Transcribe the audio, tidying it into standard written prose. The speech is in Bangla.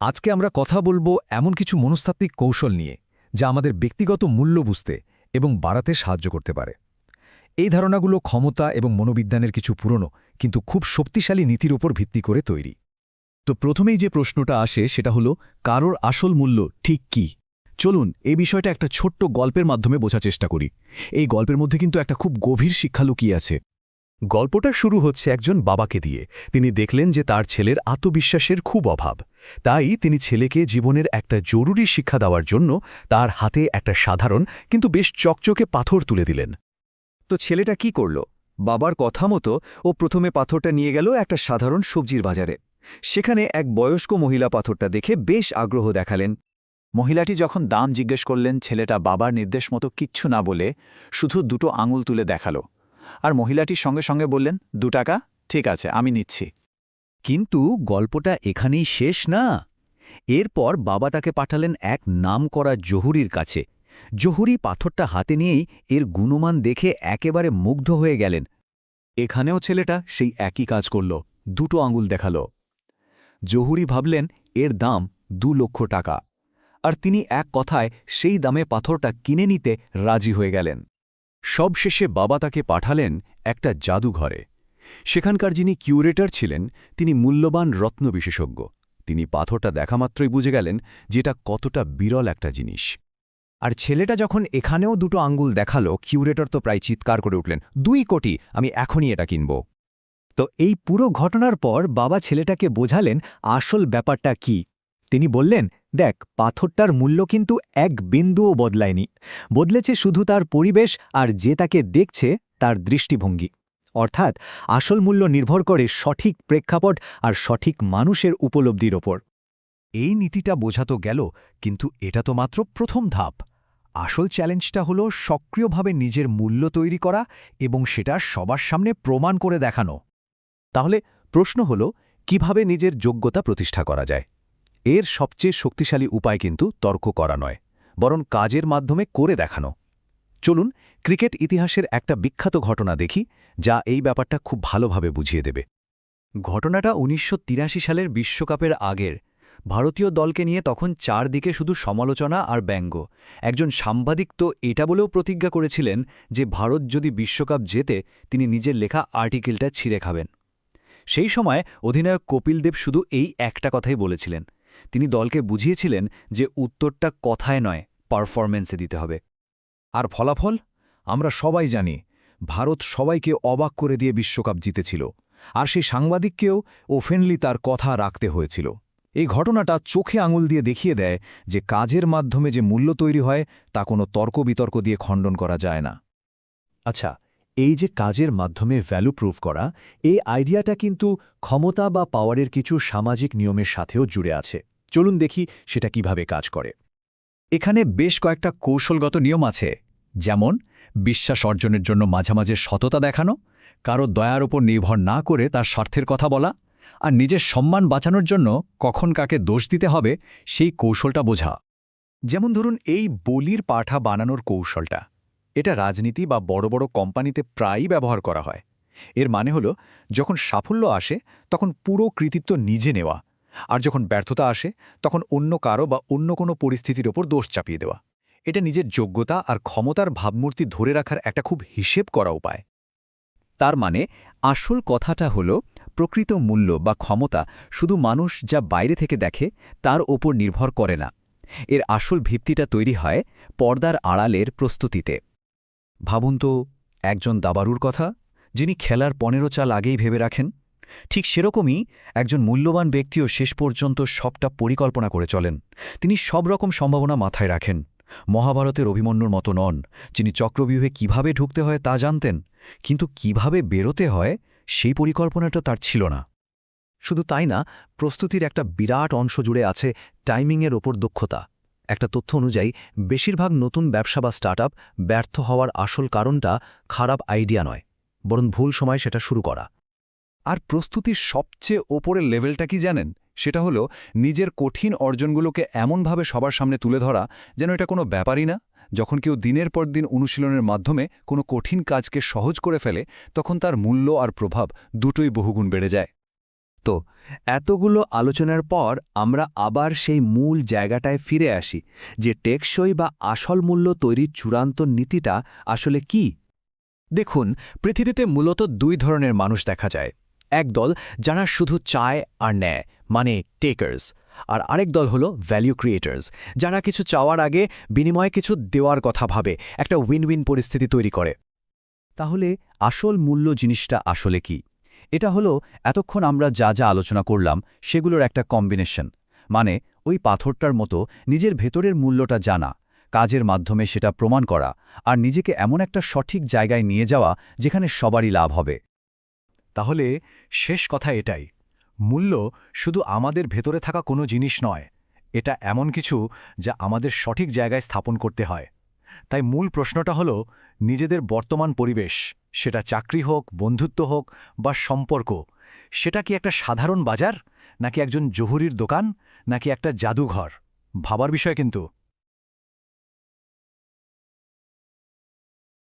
আজকে আমরা কথা বলবো এমন কিছু মনস্তাত্ত্বিক কৌশল নিয়ে যা আমাদের ব্যক্তিগত মূল্য বুঝতে এবং বাড়াতে সাহায্য করতে পারে। এই ধারণাগুলো ক্ষমতা এবং মনোবিজ্ঞানের কিছু পুরনো কিন্তু খুব শক্তিশালী নীতির উপর ভিত্তি করে তৈরি। তো প্রথমেই যে প্রশ্নটা আসে সেটা হলো কারোর আসল মূল্য ঠিক কি। চলুন এই বিষয়টা একটা ছোট্ট গল্পের মাধ্যমে বোঝার চেষ্টা করি। এই গল্পের মধ্যে কিন্তু একটা খুব গভীর শিক্ষা লুকিয়ে আছে। গল্পটা শুরু হচ্ছে একজন বাবাকে দিয়ে। তিনি দেখলেন যে তার ছেলের আত্মবিশ্বাসের খুব অভাব। তাই তিনি ছেলেকে জীবনের একটা জরুরি শিক্ষা দেওয়ার জন্য তার হাতে একটা সাধারণ কিন্তু বেশ চকচকে পাথর তুলে দিলেন। তো ছেলেটা কি করল? বাবার কথা মতো ও প্রথমে পাথরটা নিয়ে গেল একটা সাধারণ সবজির বাজারে। সেখানে এক বয়স্ক মহিলা পাথরটা দেখে বেশ আগ্রহ দেখালেন। মহিলাটি যখন দাম জিজ্ঞেস করলেন, ছেলেটা বাবার নির্দেশ মতো কিচ্ছু না বলে শুধু দুটো আঙুল তুলে দেখালো। আর মহিলাটি সঙ্গে সঙ্গে বললেন, 2 টাকা, ঠিক আছে, আমি নিচ্ছি। কিন্তু গল্পটা এখানেই শেষ না। এরপর বাবা তাকে পাঠালেন এক নামকরা জহুরির কাছে। জহুরি পাথরটা হাতে নিয়েই এর গুণমান দেখে একেবারে মুগ্ধ হয়ে গেলেন। এখানেও ছেলেটা সেই একই কাজ করল, দুটো আঙুল দেখালো। জহুরি ভাবলেন এর দাম 2 লক্ষ টাকা, আর তিনি এক কথায় সেই দামে পাথরটা কিনে নিতে রাজি হয়ে গেলেন। সবশেষে বাবা তাকে পাঠালেন একটা জাদুঘরে। সেখানকার যিনি কিউরেটর ছিলেন তিনি মূল্যবান রত্ন বিশেষজ্ঞ। তিনি পাথরটা দেখামাত্রই বুঝে গেলেন যে এটা কতটা বিরল একটা জিনিস। আর ছেলেটা যখন এখানেও দুটো আঙ্গুল দেখালো, কিউরেটর তো প্রায় চিৎকার করে উঠলেন, 2 কোটি, আমি এখনই এটা কিনব। তো এই পুরো ঘটনার পর বাবা ছেলেটাকে বোঝালেন আসল ব্যাপারটা কি। তিনি বললেন, দেখ, পাথরটার মূল্য কিন্তু এক বিন্দুও বদলায়নি, বদলেছে শুধু তার পরিবেশ আর যে তাকে দেখছে তার দৃষ্টিভঙ্গি। অর্থাৎ আসল মূল্য নির্ভর করে সঠিক প্রেক্ষাপট আর সঠিক মানুষের উপলব্ধির ওপর। এই নীতিটা বোঝাতো গেল, কিন্তু এটা তো মাত্র প্রথম ধাপ। আসল চ্যালেঞ্জটা হলো সক্রিয়ভাবে নিজের মূল্য তৈরি করা এবং সেটা সবার সামনে প্রমাণ করে দেখানো। তাহলে প্রশ্ন হলো, কিভাবে নিজের যোগ্যতা প্রতিষ্ঠা করা যায়? এর সবচেয়ে শক্তিশালী উপায় কিন্তু তর্ক করা নয়, বরং কাজের মাধ্যমে করে দেখানো। চলুন ক্রিকেট ইতিহাসের একটা বিখ্যাত ঘটনা দেখি, যা এই ব্যাপারটা খুব ভালোভাবে বুঝিয়ে দেবে। ঘটনাটা ১৯৮৩ সালের বিশ্বকাপের আগের। ভারতীয় দলকে নিয়ে তখন চারদিকে শুধু সমালোচনা আর ব্যঙ্গ। একজন সাংবাদিক তো এটা বলেও প্রতিজ্ঞা করেছিলেন যে ভারত যদি বিশ্বকাপ জেতে তিনি নিজের লেখা আর্টিকেলটা ছিঁড়ে খাবেন। সেই সময় অধিনায়ক কপিল দেব শুধু এই একটা কথাই বলেছিলেন। তিনি দলকে বুঝিয়েছিলেন যে উত্তরটা কথায় নয়, পারফরম্যান্সে দিতে হবে। আর ফলাফল আমরা সবাই জানি, ভারত সবাইকে অবাক করে দিয়ে বিশ্বকাপ জিতেছিল। আর সেই সাংবাদিককেও ওফেনলি তার কথা রাখতে হয়েছিল। এই ঘটনাটা চোখে আঙুল দিয়ে দেখিয়ে দেয় যে কাজের মাধ্যমে যে মূল্য তৈরি হয় তা কোনো তর্ক বিতর্ক দিয়ে খণ্ডন করা যায় না। আচ্ছা, এই যে কাজের মাধ্যমে ভ্যালু প্রুভ করা, এই আইডিয়াটা কিন্তু ক্ষমতা বা পাওয়ারের কিছু সামাজিক নিয়মের সাথেও জুড়ে আছে। চলুন দেখি সেটা কিভাবে কাজ করে। এখানে বেশ কয়েকটা কৌশলগত নিয়ম আছে, যেমন বিশ্বাস অর্জনের জন্য মাঝে মাঝে সততা দেখানো, কারো দয়ার ওপর নির্ভর না করে তার স্বার্থের কথা বলা, আর নিজের সম্মান বাঁচানোর জন্য কখন কাকে দোষ দিতে হবে সেই কৌশলটা বোঝা। যেমন ধরুন এই বলির পাঠা বানানোর কৌশলটা, এটা রাজনীতি বা বড় বড় কোম্পানিতে প্রায়ই ব্যবহার করা হয়। এর মানে হলো, যখন সাফল্য আসে তখন পুরো কৃতিত্ব নিজে নেওয়া, আর যখন ব্যর্থতা আসে তখন অন্য কারো বা অন্য কোনো পরিস্থিতির ওপর দোষ চাপিয়ে দেওয়া। এটা নিজের যোগ্যতা আর ক্ষমতার ভাবমূর্তি ধরে রাখার একটা খুব হিসেব করা উপায়। তার মানে আসল কথাটা হলো, প্রকৃত মূল্য বা ক্ষমতা শুধু মানুষ যা বাইরে থেকে দেখে তার ওপর নির্ভর করে না। এর আসল ভিত্তিটা তৈরি হয় পর্দার আড়ালের প্রস্তুতিতে। ভাবুন তো একজন দাবাড়ুর কথা, যিনি খেলার 15 চাল আগেই ভেবে রাখেন। ঠিক সেরকমই একজন মূল্যবান ব্যক্তিও শেষ পর্যন্ত সবটা পরিকল্পনা করে চলেন। তিনি সব রকম সম্ভাবনা মাথায় রাখেন। মহাভারতের অভিমন্যুর মতো নন, যিনি চক্রব্যূহে কিভাবে ঢুকতে হয় তা জানতেন, কিন্তু কিভাবে বেরোতে হয় সেই পরিকল্পনাটা তার ছিল না। শুধু তাই না, প্রস্তুতির একটা বিরাট অংশ জুড়ে আছে টাইমিংয়ের ওপর দক্ষতা। একটা তথ্য অনুযায়ী বেশিরভাগ নতুন ব্যবসা বা স্টার্টআপ ব্যর্থ হওয়ার আসল কারণটা খারাপ আইডিয়া নয়, বরং ভুল সময় সেটা শুরু করা। আর প্রস্তুতির সবচেয়ে ওপরের লেভেলটা কি জানেন? সেটা হলো নিজের কঠিন অর্জনগুলোকে এমনভাবে সবার সামনে তুলে ধরা যেন এটা কোনো ব্যাপারই না। যখন কেউ দিনের পর দিন অনুশীলনের মাধ্যমে কোনো কঠিন কাজকে সহজ করে ফেলে, তখন তার মূল্য আর প্রভাব দুটোই বহুগুণ বেড়ে যায়। সত্য। এতগুলো আলোচনার পর আমরা আবার সেই মূল জায়গাটায় ফিরে আসি যে টেকসই বা আসল মূল্য তৈরির চূড়ান্ত নীতিটা আসলে কি। দেখুন, পৃথিবীতে মূলত দুই ধরনের মানুষ দেখা যায়। একদল যারা শুধু চায় আর নেয়, মানে টেকার্স, আর আরেক দল হলো ভ্যালু ক্রিয়েটার্স, যারা কিছু চাওয়ার আগে বিনিময়ে কিছু দেওয়ার কথা ভাবে, একটা উইন উইন পরিস্থিতি তৈরি করে। তাহলে আসল মূল্য জিনিসটা আসলে কি? এটা হলো এতক্ষণ আমরা যা যা আলোচনা করলাম সেগুলোর একটা কম্বিনেশন। মানে ওই পাথরটার মতো নিজের ভেতরের মূল্যটা জানা, কাজের মাধ্যমে সেটা প্রমাণ করা, আর নিজেকে এমন একটা সঠিক জায়গায় নিয়ে যাওয়া যেখানে সবারই লাভ হবে। তাহলে শেষ কথা এটাই, মূল্য শুধু আমাদের ভেতরে থাকা কোনো জিনিস নয়, এটা এমন কিছু যা আমাদের সঠিক জায়গায় স্থাপন করতে হয়। তাই মূল প্রশ্নটা হলো, নিজেদের বর্তমান পরিবেশ, সেটা চাকরি হোক, বন্ধুত্ব হোক বা সম্পর্ক, সেটা কি একটা সাধারণ বাজার, নাকি একজন জহুরির দোকান, নাকি একটা জাদুঘর? ভাবার বিষয় কিন্তু।